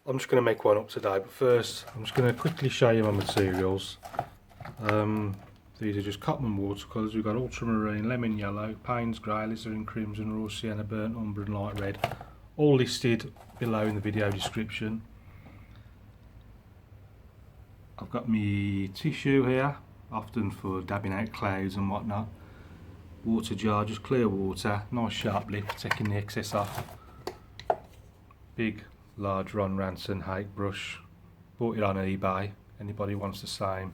I'm just going to make one up today, but first I'm just going to quickly show you my materials. These are just Cotman watercolours. We've got ultramarine, lemon yellow, Payne's grey, alizarin crimson, raw sienna, burnt umber and light red, all listed below in the video description. I've got my tissue here, often for dabbing out clouds and whatnot. Water jar, just clear water, nice sharp lip, taking the excess off. Big, large Ron Ranson hake brush, bought it on eBay. Anybody wants the same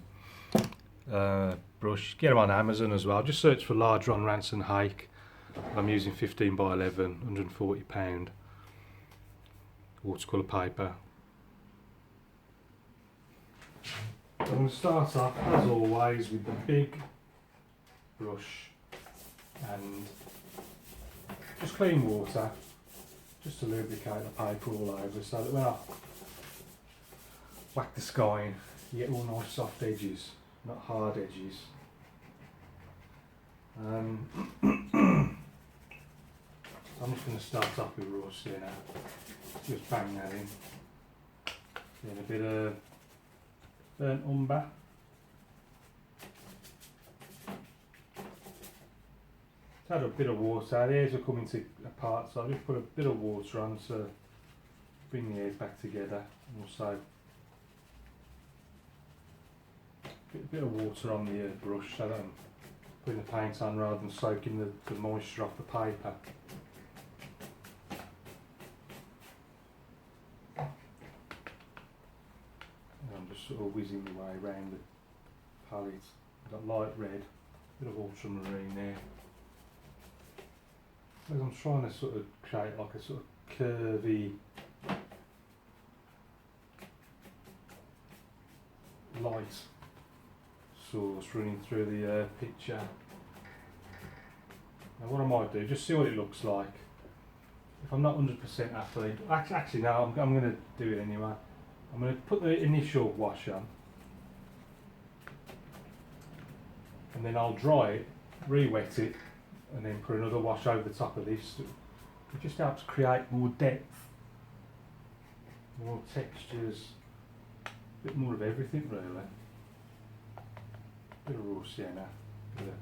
brush, get them on Amazon as well. Just search for large Ron Ranson hake. I'm using 15 by 11, £140 watercolour paper. I'm going to start off, as always, with the big brush and just clean water, just to lubricate the paper all over, so that when I whack the sky in, you get all nice soft edges, not hard edges. I'm just going to start off with raw sienna, just bang that in, then a bit of burnt umber, add a bit of water. The hairs are coming apart, so I'll just put a bit of water on to bring the hairs back together. Also a bit of water on the brush so that I'm putting the paint on rather than soaking the moisture off the paper. And I'm just sort of whizzing my way around the palette. I've got light red, a bit of ultramarine there. As I'm trying to sort of create like a sort of curvy light source running through the picture. Now what I might do, just see what it looks like. If I'm not 100% happy, actually no, I'm going to do it anyway. I'm going to put the initial wash on and then I'll dry it, re-wet it, and then put another wash over the top of this. It just helps create more depth, more textures, a bit more of everything really. Bit of raw sienna, bit of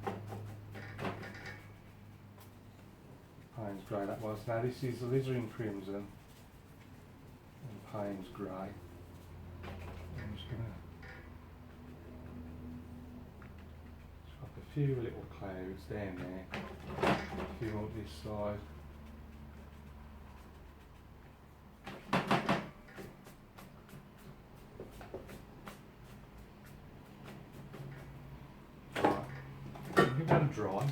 Payne's grey that was. Now this is alizarin crimson and Payne's grey. I'm just going to drop a few little clouds down there, a few on this side. Right, give that a dry.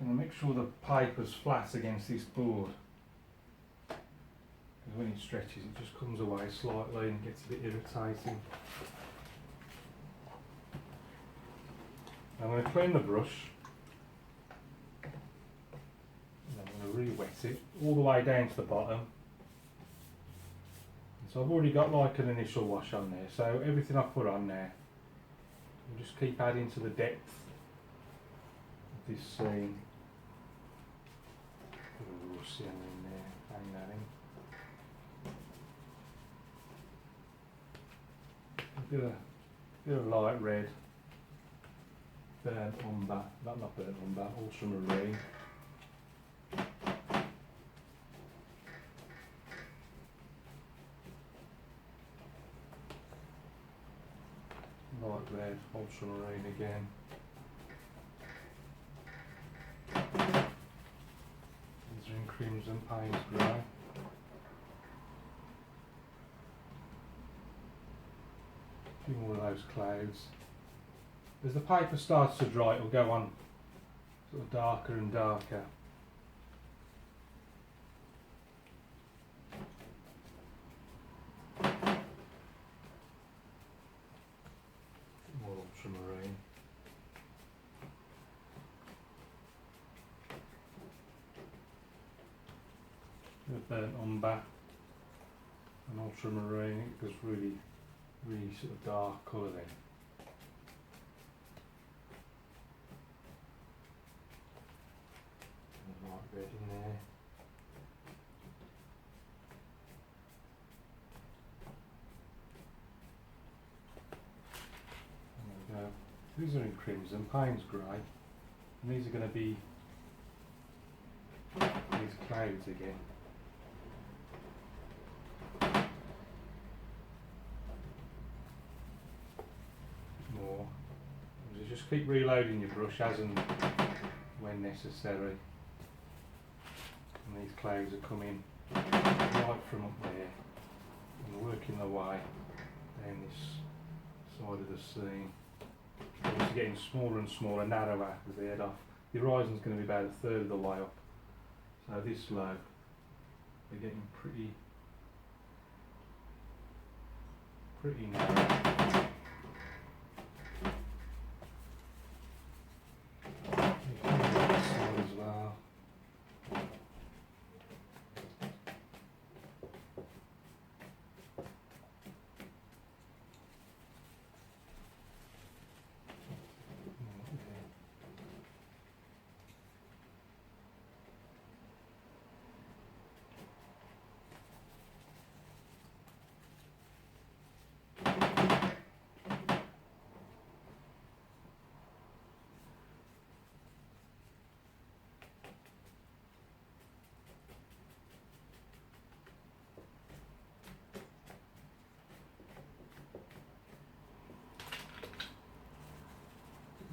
Make sure the paper's flat against this board, because when it stretches it just comes away slightly and gets a bit irritating. I'm going to clean the brush and I'm going to re-wet it all the way down to the bottom. And so I've already got like an initial wash on there, so everything I put on there will just keep adding to the depth of this scene. Put a raw sienna in there, hang that in. A bit of light red, burnt umber, not burnt umber, ultramarine. Light red, ultramarine again. Alizarin crimson, Payne's grey. few more of those clouds. As the paper starts to dry, it will go on sort of darker and darker. More ultramarine. Burnt umber and ultramarine. It goes really sort of dark colour then. And light red in there. There we go. These are in crimson, Payne's grey, and these are going to be these clouds again. More. So just keep reloading your brush as and when necessary. And these clouds are coming right from up there and working their way down this side of the scene. It's getting smaller and smaller, narrower as they head off. The horizon's going to be about a third of the way up. So this low, they're getting pretty narrow. As well.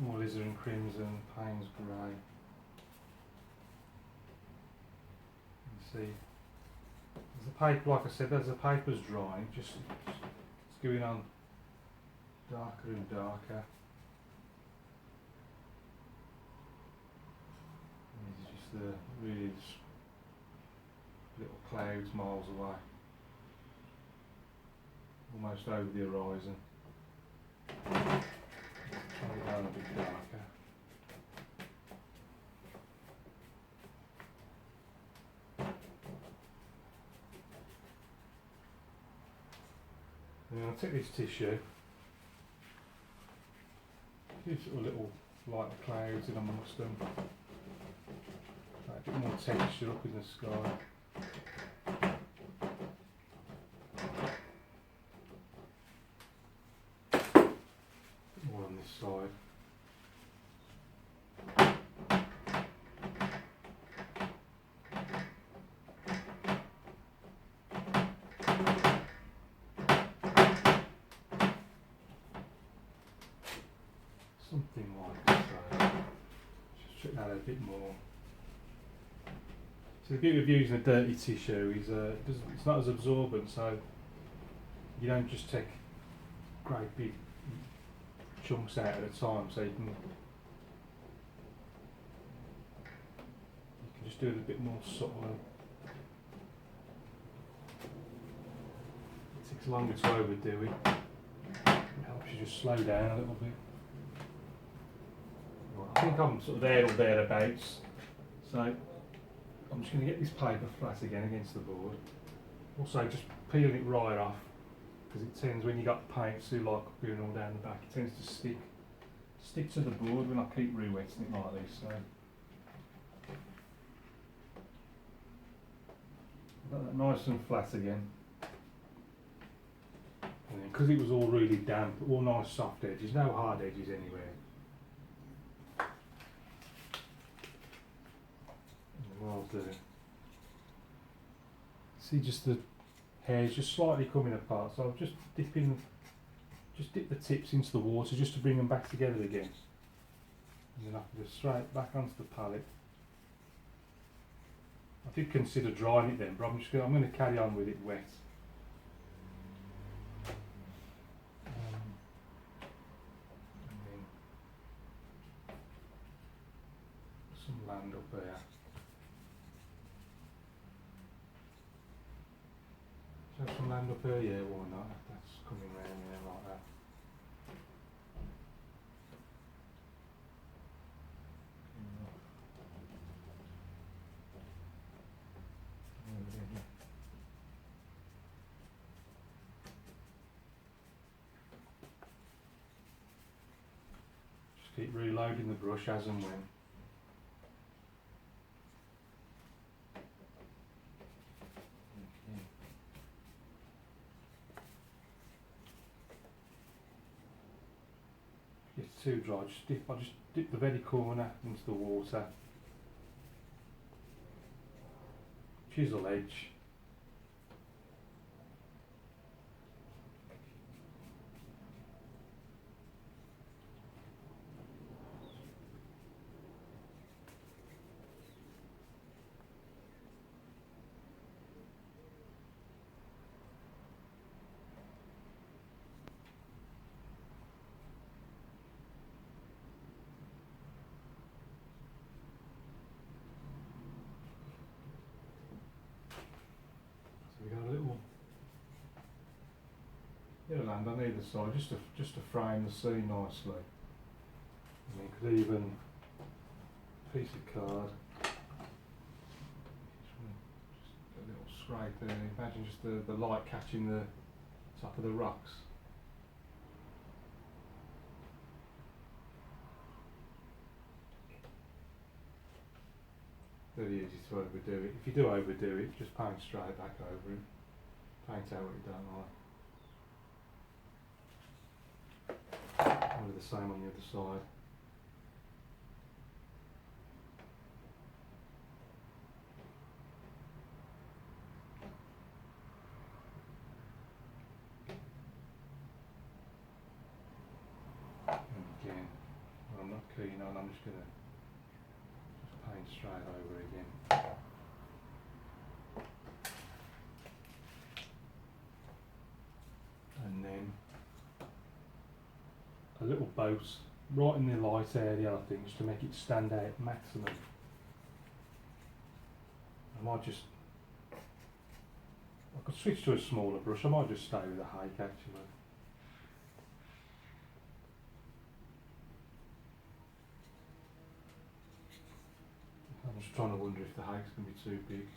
More alizarin crimson, Payne's grey. You see, as the paper, like I said, as the paper's drying, it's going on darker and darker. And these are just the really little clouds miles away, almost over the horizon. Down a bit darker. And then I'll take this tissue, give sort of little light clouds in amongst them, a bit more texture up in the sky. More on this side. Something like that. Just check that out a bit more. So the beauty of using a dirty tissue is it's not as absorbent, so you don't just take great big chunks out at a time, so you can just do it a bit more subtly. It takes longer to overdo it. It helps you just slow down a little bit. I think I'm sort of there or thereabouts, so I'm just going to get this paper flat again against the board. Also just peeling it right off, because it tends, when you got paint too like going all down the back, it tends to stick to the board when I keep re-wetting it like this. So I've got that nice and flat again. And then because it was all really damp, all nice soft edges, no hard edges anywhere. Well done. See, just the hairs just slightly coming apart, so I'm just dip the tips into the water just to bring them back together again, and then I can go straight back onto the palette. I did consider drying it then, but I'm going to carry on with it wet. And then some land up here. Have some land up here, yeah, why not? That's coming round here like that. Just keep reloading the brush as and when. If it's too dry, I just dip the very corner into the water. Chisel edge. So we got a little bit of land on either side, just to frame the sea nicely. And you could even piece of card. Just a little scrape there. Imagine just the light catching the top of the rocks. Very easy to overdo it. If you do overdo it, just paint straight back over it. Paint out what you don't like. I'll do the same on the other side. And again, what I'm not keen on, I'm just going to paint straight over again. And then a little boat right in the light area, I think, just to make it stand out maximum. I could switch to a smaller brush. I might just stay with a hake actually. I'm just trying to wonder if the hake's going to be too big.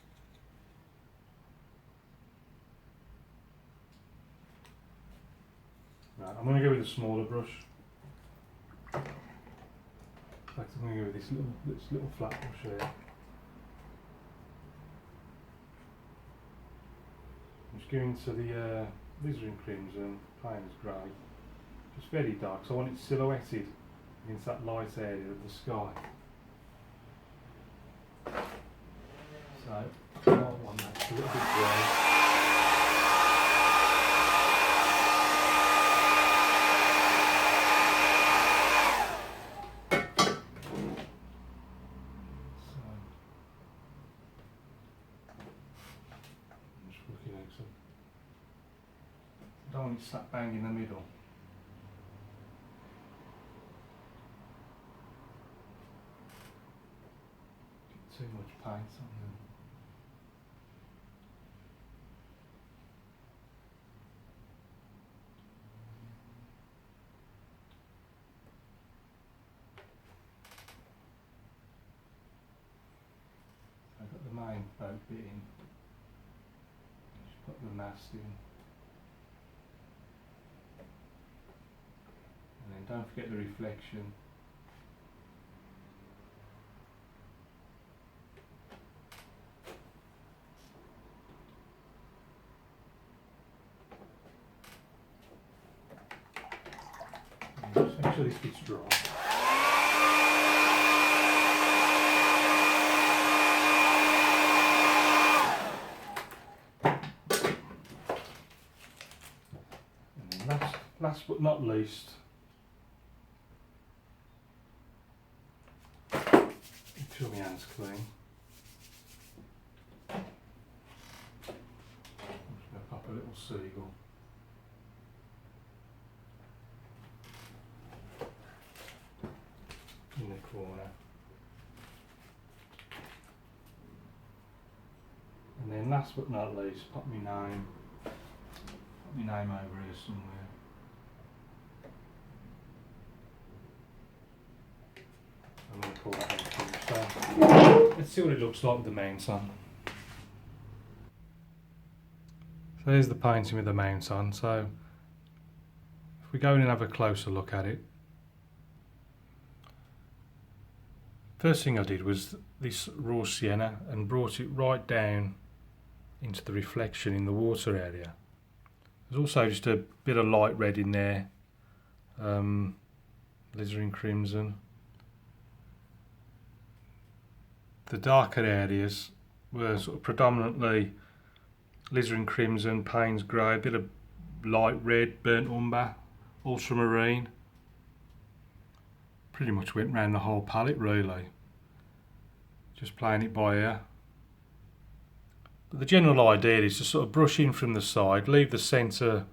Right, I'm going to go with a smaller brush. In fact, I'm going to go with this little flat brush here. I'm just going to the alizarin crimson, plain as grey. Just very dark, so I want it silhouetted against that light area of the sky. So, I might want that a little bit grey. I don't want it slap bang in the middle. Get too much paint on them. I've got the main boat bit in. Just put the mast in. And then don't forget the reflection. And just make sure this gets dry. And then last but not least, make sure my hands clean. I'm just going to pop a little seagull. In the corner. then last but not least, put my name over here somewhere. I'm going to pull that out too. So let's see what it looks like with the mounts on. So here's the painting with the mounts on. So if we go in and have a closer look at it, first thing I did was this raw sienna and brought it right down into the reflection in the water area. There's also just a bit of light red in there, alizarin crimson. The darker areas were sort of predominantly alizarin crimson, Payne's grey, a bit of light red, burnt umber, ultramarine. Pretty much went round the whole palette really. Just playing it by ear. But the general idea is to sort of brush in from the side, leave the centre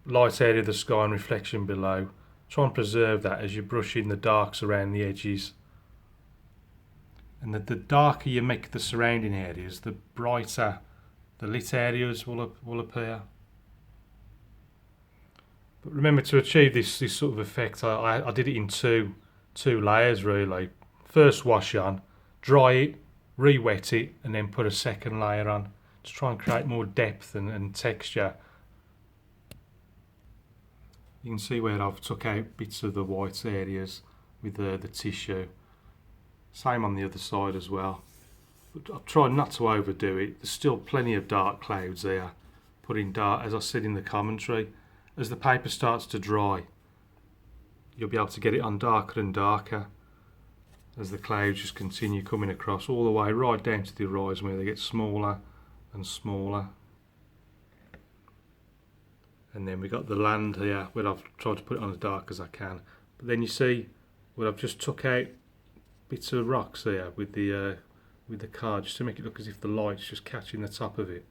light area of the sky and reflection below. Try and preserve that as you brush in the darks around the edges. And the darker you make the surrounding areas, the brighter the lit areas will appear. But remember, to achieve this sort of effect, I did it in two layers really. First wash on, dry it, re-wet it, and then put a second layer on to try and create more depth and texture. You can see where I've took out bits of the white areas with the tissue. Same on the other side as well. But I've tried not to overdo it. There's still plenty of dark clouds there. Putting dark, as I said in the commentary, as the paper starts to dry, you'll be able to get it on darker and darker as the clouds just continue coming across all the way right down to the horizon where they get smaller and smaller. And then we've got the land here where I've tried to put it on as dark as I can. But then you see where I've just took out bits of rocks there with the card just to make it look as if the light's just catching the top of it.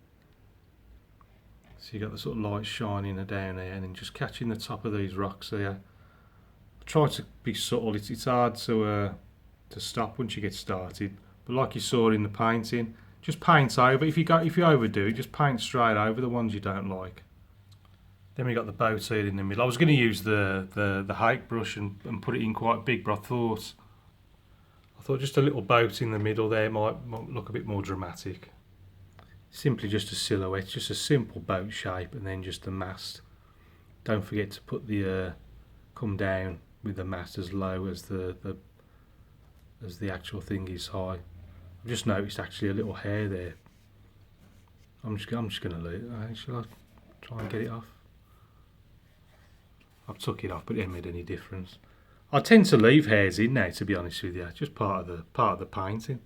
So you got the sort of light shining down there and then just catching the top of these rocks there. I try to be subtle. It's hard to stop once you get started. But like you saw in the painting, just paint over. If you overdo it, just paint straight over the ones you don't like. Then we got the boat here in the middle. I was going to use the hake brush and put it in quite big, but I thought just a little boat in the middle there might look a bit more dramatic. Simply just a silhouette, just a simple boat shape, and then just the mast. Don't forget to put the come down with the mast as low as the actual thing is high. I've just noticed actually a little hair there. I'm just going to leave it. Shall I try and get it off? I've took it off, but it hasn't made any difference. I tend to leave hairs in now, to be honest with you, just part of the painting.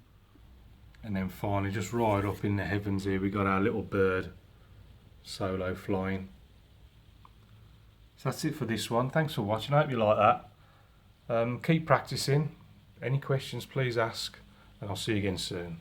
And then finally, just right up in the heavens here, we got our little bird solo flying. So that's it for this one. Thanks for watching. I hope you like that. Keep practicing. Any questions, please ask, and I'll see you again soon.